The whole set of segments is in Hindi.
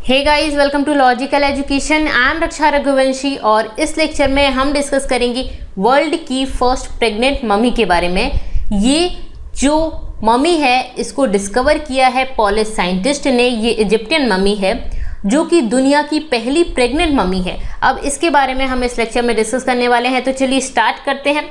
Hey guys, welcome to logical education. I am Raksha Raghuvanshi और इस लेक्चर में हम डिस्कस करेंगे वर्ल्ड की फर्स्ट प्रेग्नेंट मम्मी के बारे में। ये जो मम्मी है इसको डिस्कवर किया है पॉलिश साइंटिस्ट ने। ये इजिप्टियन मम्मी है जो कि दुनिया की पहली प्रेग्नेंट मम्मी है। अब इसके बारे में हम इस लेक्चर में डिस्कस करने वाले हैं, तो चलिए स्टार्ट करते हैं।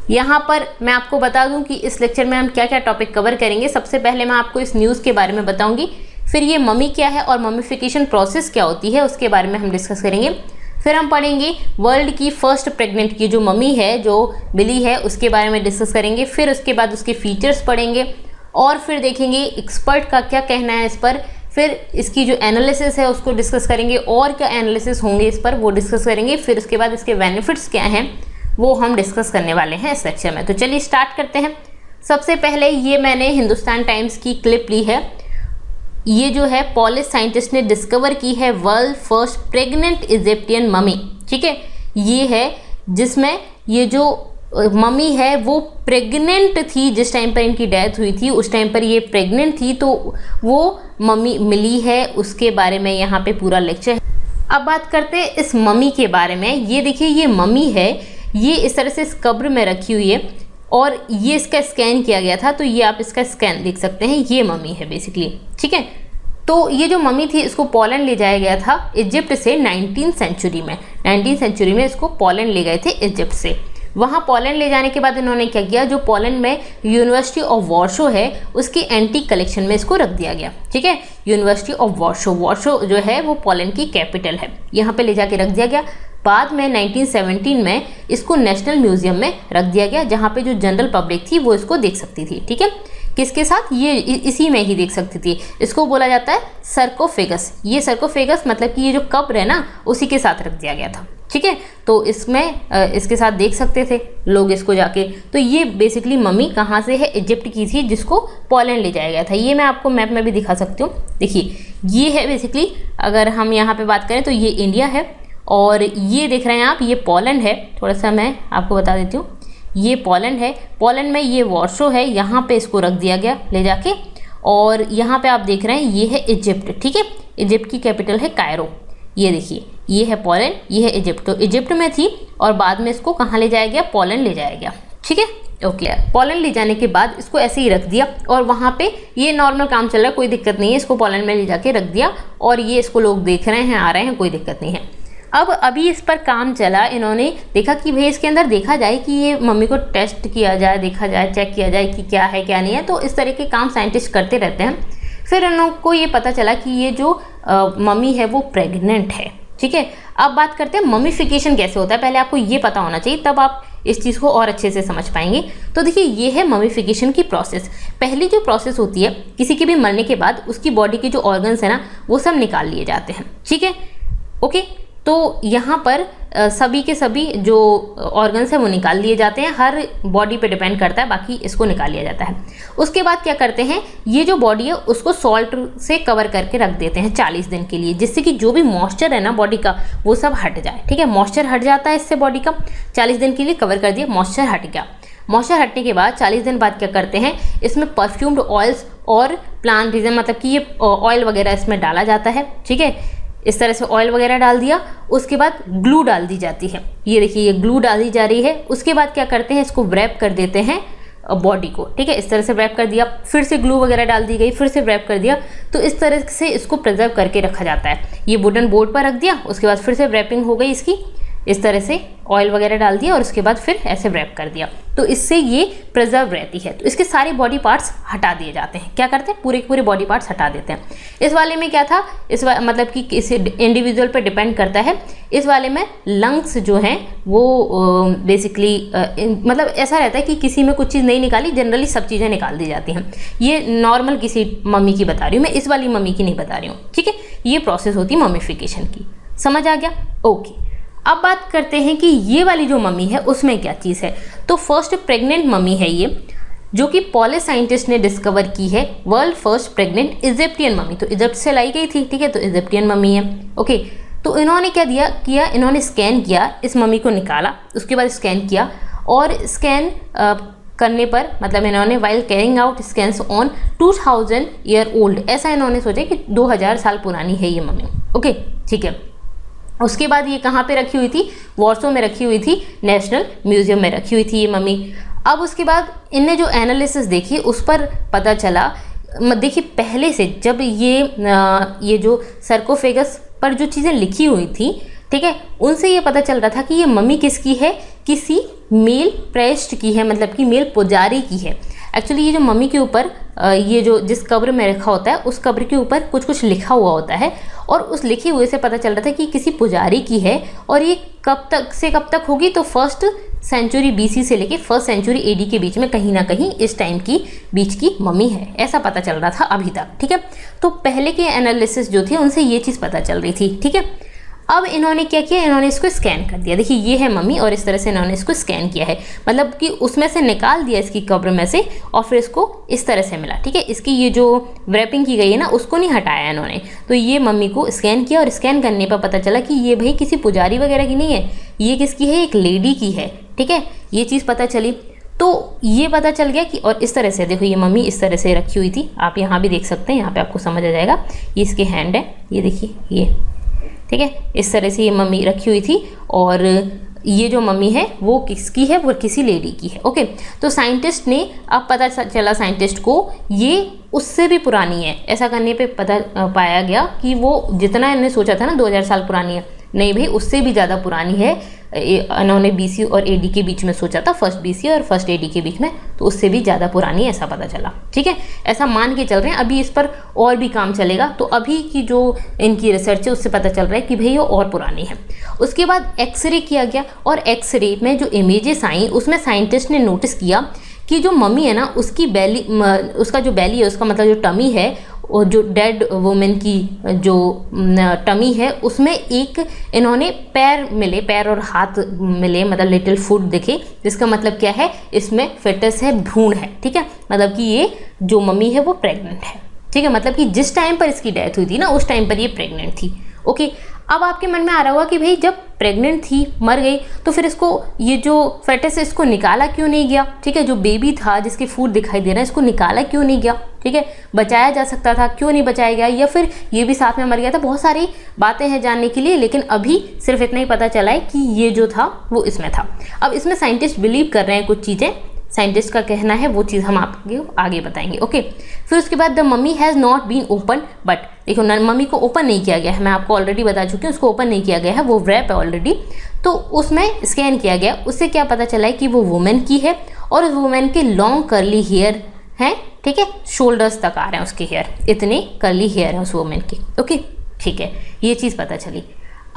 यहाँ पर मैं आपको बता दूं कि इस लेक्चर में हम क्या क्या टॉपिक कवर करेंगे। सबसे पहले मैं आपको इस न्यूज़ के बारे में बताऊंगी, फिर ये मम्मी क्या है और मम्मीफिकेशन प्रोसेस क्या होती है उसके बारे में हम डिस्कस करेंगे। फिर हम पढ़ेंगे वर्ल्ड की फर्स्ट प्रेग्नेंट की जो मम्मी है, जो बिली है, उसके बारे में डिस्कस करेंगे। फिर उसके बाद उसके फीचर्स पढ़ेंगे और फिर देखेंगे एक्सपर्ट का क्या कहना है इस पर। फिर इसकी जो एनालिसिस है उसको डिस्कस करेंगे और क्या एनालिसिस होंगे इस पर वो डिस्कस करेंगे। फिर उसके बाद इसके बेनिफिट्स क्या हैं वो हम डिस्कस करने वाले हैं इस लेक्चर में। तो चलिए स्टार्ट करते हैं। सबसे पहले ये मैंने हिंदुस्तान टाइम्स की क्लिप ली है। ये जो है पॉलिश साइंटिस्ट ने डिस्कवर की है world first pregnant Egyptian mummy. ठीक है, ये है जिसमें ये जो मम्मी है वो प्रेग्नेंट थी। जिस टाइम पर इनकी डेथ हुई थी उस टाइम पर ये प्रेग्नेंट थी, तो वो मम्मी मिली है, उसके बारे में यहाँ पे पूरा लेक्चर है। अब बात करते हैं इस मम्मी के बारे में। ये देखिए, ये मम्मी है, ये इस तरह से इस कब्र में रखी हुई है और ये इसका स्कैन किया गया था, तो ये आप इसका स्कैन देख सकते हैं। ये मम्मी है बेसिकली। ठीक है, तो ये जो मम्मी थी इसको पोलैंड ले जाया गया था इजिप्ट से 19th सेंचुरी में। 19th सेंचुरी में इसको पोलैंड ले गए थे इजिप्ट से। वहाँ पोलैंड ले जाने के बाद इन्होंने क्या किया, जो पोलैंड में यूनिवर्सिटी ऑफ वॉर्सो है उसकी एंटीक कलेक्शन में इसको रख दिया गया। ठीक है, यूनिवर्सिटी ऑफ वॉर्सो, वॉर्सो जो है वो पोलैंड की कैपिटल है, यहाँ पे ले जाके रख दिया गया। बाद में 1917 में इसको नेशनल म्यूजियम में रख दिया गया, जहाँ पे जो जनरल पब्लिक थी वो इसको देख सकती थी। ठीक है, किसके साथ, ये इसी में ही देख सकती थी। इसको बोला जाता है सर्कोफेगस। ये सर्कोफेगस मतलब कि ये जो कब्र है ना उसी के साथ रख दिया गया था। ठीक है, तो इसमें इसके साथ देख सकते थे लोग इसको जाके। तो ये बेसिकली मम्मी कहाँ से है, इजिप्ट की थी, जिसको पोलैंड ले जाया गया था। ये मैं आपको मैप में भी दिखा सकती हूँ। देखिए, ये है बेसिकली, अगर हम यहाँ पे बात करें तो ये इंडिया है और ये देख रहे हैं आप, ये पोलैंड है। थोड़ा सा मैं आपको बता देती हूँ, ये पोलैंड है। पोलैंड में ये वॉर्सो है, यहाँ पे इसको रख दिया गया ले जाके। और यहाँ पे आप देख रहे हैं ये है इजिप्ट। ठीक है, इजिप्ट की कैपिटल है कायरो। ये देखिए, ये है पोलैंड, ये है इजिप्ट। तो इजिप्ट में थी और बाद में इसको कहाँ ले जाया गया, पोलैंड ले जाया गया। ठीक है, ओके। पोलैंड ले जाने के बाद इसको ऐसे ही रख दिया और वहाँ पे ये नॉर्मल काम चल रहा है, कोई दिक्कत नहीं है। इसको पोलैंड में ले जाके रख दिया और ये इसको लोग देख रहे हैं, आ रहे हैं, कोई दिक्कत नहीं है। अब अभी इस पर काम चला, इन्होंने देखा कि भाई इसके अंदर देखा जाए कि ये मम्मी को टेस्ट किया जाए, देखा जाए, चेक किया जाए कि क्या है क्या नहीं है। तो इस तरह के काम साइंटिस्ट करते रहते हैं। फिर इनको ये पता चला कि ये जो मम्मी है वो प्रेग्नेंट है। ठीक है, अब बात करते हैं मम्मीफिकेशन कैसे होता है। पहले आपको ये पता होना चाहिए, तब आप इस चीज़ को और अच्छे से समझ पाएंगे। तो देखिए, ये है मम्मीफिकेशन की प्रोसेस। पहली जो प्रोसेस होती है, किसी के भी मरने के बाद उसकी बॉडी के जो ऑर्गन्स है ना वो सब निकाल लिए जाते हैं। ठीक है, ओके। तो यहाँ पर सभी के सभी जो ऑर्गन्स हैं वो निकाल लिए जाते हैं। हर बॉडी पे डिपेंड करता है, बाकी इसको निकाल लिया जाता है। उसके बाद क्या करते हैं, ये जो बॉडी है उसको सॉल्ट से कवर करके रख देते हैं 40 दिन के लिए, जिससे कि जो भी मॉइस्चर है ना बॉडी का वो सब हट जाए। ठीक है, मॉइस्चर हट जाता है इससे बॉडी का। 40 दिन के लिए कवर कर दिया, मॉइस्चर हट गया। मॉइस्चर हटने के बाद 40 दिन बाद क्या करते हैं, इसमें परफ्यूम्ड ऑयल्स और प्लांट रीजन, मतलब कि ये ऑयल वगैरह इसमें डाला जाता है। ठीक है, इस तरह से ऑयल वगैरह डाल दिया। उसके बाद ग्लू डाल दी जाती है। ये देखिए, ये ग्लू डाल दी जा रही है। उसके बाद क्या करते हैं, इसको रैप कर देते हैं बॉडी को। ठीक है, इस तरह से रैप कर दिया, फिर से ग्लू वगैरह डाल दी गई, फिर से रैप कर दिया। तो इस तरह से इसको प्रिजर्व करके रखा जाता है। ये वुडन बोर्ड पर रख दिया, उसके बाद फिर से रैपिंग हो गई इसकी, इस तरह से ऑयल वगैरह डाल दिया और उसके बाद फिर ऐसे रैप कर दिया। तो इससे ये प्रिजर्व रहती है। तो इसके सारे बॉडी पार्ट्स हटा दिए जाते हैं। क्या करते हैं, पूरे के पूरे बॉडी पार्ट्स हटा देते हैं। इस वाले में क्या था, मतलब कि किसी इंडिविजुअल पे डिपेंड करता है। इस वाले में लंग्स जो हैं वो बेसिकली मतलब ऐसा रहता है कि किसी में कुछ चीज़ नहीं निकाली, जनरली सब चीज़ें निकाल दी जाती हैं। ये नॉर्मल किसी मम्मी की बता रही हूँ मैं, इस वाली मम्मी की नहीं बता रही हूँ। ठीक है, ये प्रोसेस होती है मम्मीफिकेशन की। समझ आ गया, ओके। अब बात करते हैं कि ये वाली जो मम्मी है उसमें क्या चीज़ है। तो फर्स्ट प्रेग्नेंट मम्मी है ये, जो कि पॉलिश साइंटिस्ट ने डिस्कवर की है world first pregnant Egyptian mummy. तो इजिप्ट से लाई गई थी। ठीक है, तो इजिप्टियन मम्मी है। ओके, तो इन्होंने क्या किया, इन्होंने स्कैन किया, इस मम्मी को निकाला, उसके बाद स्कैन किया और स्कैन करने पर मतलब इन्होंने while carrying out scans on 2000 year old, ऐसा इन्होंने सोचा कि 2000 साल पुरानी है ये मम्मी। ओके ठीक है। उसके बाद ये कहाँ पे रखी हुई थी, वॉर्सो में रखी हुई थी, नेशनल म्यूजियम में रखी हुई थी ये मम्मी। अब उसके बाद इनने जो एनालिसिस देखी उस पर पता चला, देखिए पहले से जब ये जो सर्कोफेगस पर जो चीज़ें लिखी हुई थी, ठीक है, उनसे ये पता चल रहा था कि ये मम्मी किसकी है, किसी मेल प्रेस्ट की है, मतलब कि मेल पुजारी की है। एक्चुअली ये जो मम्मी के ऊपर ये जो जिस कब्र में रखा होता है उस कब्र के ऊपर कुछ कुछ लिखा हुआ होता है और उस लिखे हुए से पता चल रहा था कि किसी पुजारी की है और ये कब तक से कब तक होगी, तो 1st सेंचुरी BC से लेके 1st सेंचुरी AD के बीच में कहीं ना कहीं इस टाइम की बीच की मम्मी है, ऐसा पता चल रहा था अभी तक। ठीक है, तो पहले के एनालिसिस जो थे उनसे ये चीज़ पता चल रही थी। ठीक है, अब इन्होंने क्या किया, इन्होंने इसको स्कैन कर दिया। देखिए ये है मम्मी और इस तरह से इन्होंने इसको स्कैन किया है, मतलब कि उसमें से निकाल दिया इसकी कब्र में से और फिर इसको इस तरह से मिला। ठीक है, इसकी ये जो रैपिंग की गई है ना उसको नहीं हटाया इन्होंने, तो ये मम्मी को स्कैन किया और स्कैन करने पर पता चला कि ये भाई किसी पुजारी वगैरह की नहीं है, ये किसकी है, एक लेडी की है। ठीक है, ये चीज़ पता चली, तो ये पता चल गया कि, और इस तरह से देखो ये मम्मी इस तरह से रखी हुई थी, आप यहाँ भी देख सकते हैं, यहाँ पे आपको समझ आ जाएगा, ये इसके हैंड है, ये देखिए ये। ठीक है, इस तरह से ये मम्मी रखी हुई थी और ये जो मम्मी है वो किसकी है, वो किसी लेडी की है। ओके, तो साइंटिस्ट ने अब पता चला साइंटिस्ट को ये उससे भी पुरानी है। ऐसा करने पे पता पाया गया कि वो जितना इन्होंने सोचा था ना 2000 साल पुरानी है, नहीं भाई उससे भी ज़्यादा पुरानी है। इन्होंने BC और AD के बीच में सोचा था, 1st BC और 1st AD के बीच में, तो उससे भी ज़्यादा पुरानी है ऐसा पता चला। ठीक है, ऐसा मान के चल रहे हैं, अभी इस पर और भी काम चलेगा, तो अभी की जो इनकी रिसर्च है उससे पता चल रहा है कि भाई वो और पुरानी है। उसके बाद एक्सरे किया गया और एक्सरे में जो इमेजेस आई उसमें साइंटिस्ट ने नोटिस किया कि जो मम्मी है ना उसकी बेली, उसका जो बेली है, उसका मतलब जो टमी है, और जो डेड वुमेन की जो टमी है उसमें एक इन्होंने पैर मिले, पैर और हाथ मिले, मतलब लिटिल फुट दिखे, जिसका मतलब क्या है, इसमें फेटस है, भ्रूण है। ठीक है, मतलब कि ये जो मम्मी है वो प्रेग्नेंट है। ठीक है, मतलब कि जिस टाइम पर इसकी डेथ हुई थी ना उस टाइम पर ये प्रेग्नेंट थी। ओके, अब आपके मन में आ रहा होगा कि भाई जब प्रेग्नेंट थी, मर गई, तो फिर इसको ये जो फेटस है इसको निकाला क्यों नहीं गया। ठीक है, जो बेबी था जिसके फूड दिखाई दे रहा है इसको निकाला क्यों नहीं गया। ठीक है, बचाया जा सकता था, क्यों नहीं बचाया गया, या फिर ये भी साथ में मर गया था। बहुत सारी बातें हैं जानने के लिए, लेकिन अभी सिर्फ इतना ही पता चला है कि ये जो था वो इसमें था। अब इसमें साइंटिस्ट बिलीव कर रहे हैं कुछ चीज़ें, साइंटिस्ट का कहना है, वो चीज़ हम आपको आगे बताएंगे। ओके, फिर उसके बाद the mummy has not been open, but देखो मम्मी को ओपन नहीं किया गया है, मैं आपको ऑलरेडी बता चुकी हूँ, उसको ओपन नहीं किया गया है, वो रैप है ऑलरेडी, तो उसमें स्कैन किया गया, उससे क्या पता चला है कि वो वुमेन की है और उस वुमेन के लॉन्ग कर्ली हेयर हैं। ठीक है, शोल्डर्स तक आ रहे हैं उसके हेयर, इतने कर्ली हेयर हैं उस वुमेन के। ओके ठीक है, ये चीज़ पता चली।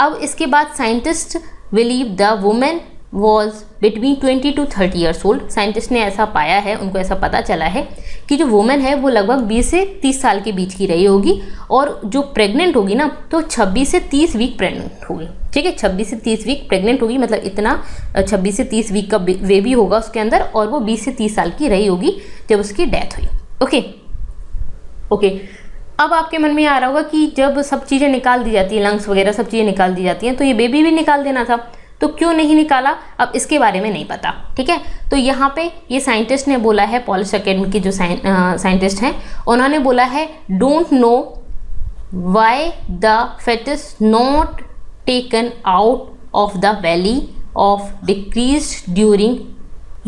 अब इसके बाद scientist believe the women was between 20 to 30 years old. Scientist ने ऐसा पाया है, उनको ऐसा पता चला है कि जो वुमेन है वो लगभग 20 से 30 साल के बीच की रही होगी, और जो प्रेग्नेंट होगी ना तो 26 से 30 वीक प्रेग्नेंट होगी। ठीक है, 26 से 30 वीक प्रेग्नेंट होगी, मतलब इतना 26 से 30 वीक का बेबी होगा उसके अंदर, और वो 20 से 30 साल की रही होगी जब उसकी डेथ हुई। ओके ओके, अब आपके मन में आ रहा होगा कि जब सब चीज़ें निकाल दी जाती है, लंग्स वगैरह सब चीज़ें निकाल दी जाती हैं, तो ये बेबी भी निकाल देना था, तो क्यों नहीं निकाला, अब इसके बारे में नहीं पता। ठीक है, तो यहाँ पे ये साइंटिस्ट ने बोला है, पॉलिश अकेडमी के जो साइंटिस्ट हैं उन्होंने बोला है, don't know why the fetus not taken out of the belly of decreased during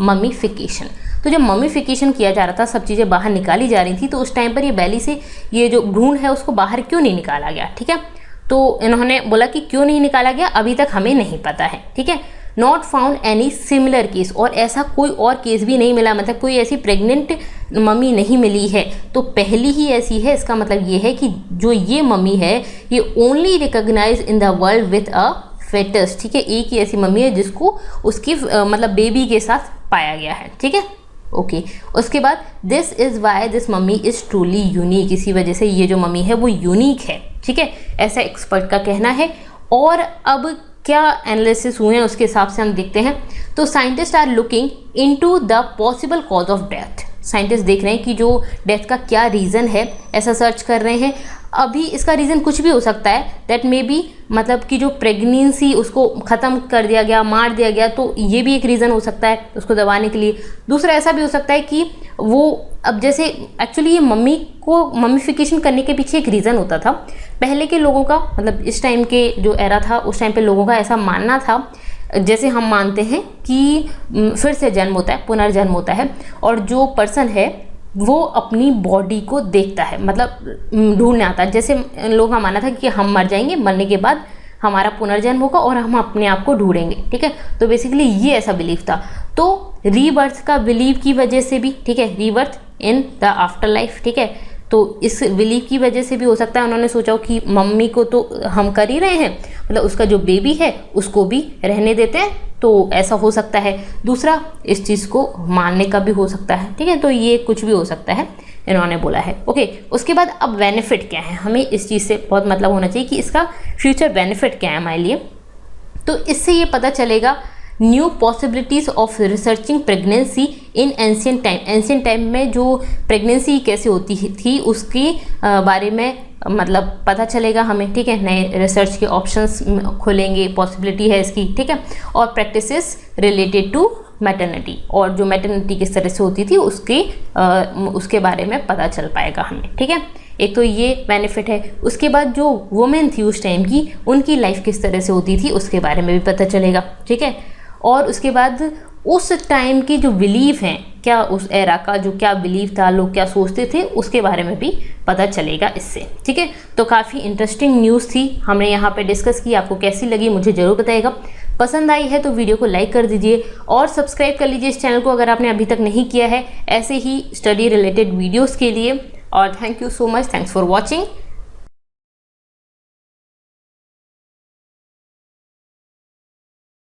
mummification. तो जब ममीफिकेशन किया जा रहा था, सब चीज़ें बाहर निकाली जा रही थी, तो उस टाइम पर ये बेली से ये जो भ्रूण है उसको बाहर क्यों नहीं निकाला गया। ठीक है, तो इन्होंने बोला कि क्यों नहीं निकाला गया अभी तक हमें नहीं पता है। ठीक है, not found any similar case, और ऐसा कोई और केस भी नहीं मिला, मतलब कोई ऐसी प्रेग्नेंट मम्मी नहीं मिली है, तो पहली ही ऐसी है। इसका मतलब ये है कि जो ये मम्मी है ये only recognise in the world with a fetus. ठीक है, एक ही ऐसी मम्मी है जिसको उसकी मतलब बेबी के साथ पाया गया है। ठीक है, ओके उसके बाद this is why this mummy is truly unique, इसी वजह से ये जो मम्मी है वो यूनिक है। ठीक है, ऐसा एक्सपर्ट का कहना है। और अब क्या एनालिसिस हुए हैं उसके हिसाब से हम देखते हैं। तो scientist are looking into the possible cause of death. Scientist देख रहे हैं कि जो डेथ का क्या रीज़न है, ऐसा सर्च कर रहे हैं। अभी इसका रीज़न कुछ भी हो सकता है, दैट मे बी मतलब कि जो प्रेगनेंसी उसको ख़त्म कर दिया गया, मार दिया गया, तो ये भी एक रीज़न हो सकता है उसको दबाने के लिए। दूसरा ऐसा भी हो सकता है कि वो अब जैसे एक्चुअली ये मम्मी को मम्मीफिकेशन करने के पीछे एक रीज़न होता था। पहले के लोगों का मतलब इस टाइम के जो एरा था उस टाइम पे लोगों का ऐसा मानना था, जैसे हम मानते हैं कि फिर से जन्म होता है, पुनर्जन्म होता है, और जो पर्सन है वो अपनी बॉडी को देखता है, मतलब ढूंढने आता है। जैसे लोगों का मानना था कि हम मर जाएंगे, मरने के बाद हमारा पुनर्जन्म होगा और हम अपने आप को ढूंढेंगे, ठीक है। तो बेसिकली ये ऐसा बिलीफ था। तो रीबर्थ का बिलीव की वजह से भी, ठीक है, rebirth in the after life, ठीक है, तो इस बिलीव की वजह से भी हो सकता है उन्होंने सोचा कि मम्मी को तो हम कर ही रहे हैं, मतलब उसका जो बेबी है उसको भी रहने देते हैं, तो ऐसा हो सकता है। दूसरा इस चीज़ को मानने का भी हो सकता है, ठीक है। तो ये कुछ भी हो सकता है, इन्होंने बोला है। ओके, उसके बाद अब बेनिफिट क्या है, हमें इस चीज़ से बहुत मतलब होना चाहिए कि इसका फ्यूचर बेनिफिट क्या है हमारे लिए। तो इससे ये पता चलेगा new possibilities of researching pregnancy in ancient time. Ancient time में जो प्रेगनेंसी कैसे होती थी उसके बारे में मतलब पता चलेगा हमें, ठीक है। नए रिसर्च के ऑप्शंस खुलेंगे, पॉसिबिलिटी है इसकी, ठीक है। और प्रैक्टिसेस रिलेटेड टू मैटरनिटी, और जो मैटरनिटी किस तरह से होती थी उसके बारे में पता चल पाएगा हमें, ठीक है। एक तो ये बेनिफिट है। उसके बाद जो वुमेन थी उस टाइम की, उनकी लाइफ किस तरह से होती थी उसके बारे में भी पता चलेगा, ठीक है। और उसके बाद उस टाइम की जो बिलीफ हैं, क्या उस एरा का जो क्या बिलीफ था, लोग क्या सोचते थे, उसके बारे में भी पता चलेगा इससे, ठीक है। तो काफ़ी इंटरेस्टिंग न्यूज़ थी, हमने यहाँ पे डिस्कस की। आपको कैसी लगी मुझे ज़रूर बताइएगा। पसंद आई है तो वीडियो को लाइक कर दीजिए और सब्सक्राइब कर लीजिए इस चैनल को अगर आपने अभी तक नहीं किया है, ऐसे ही स्टडी रिलेटेड वीडियोज़ के लिए। और thank you so much, thanks for watching.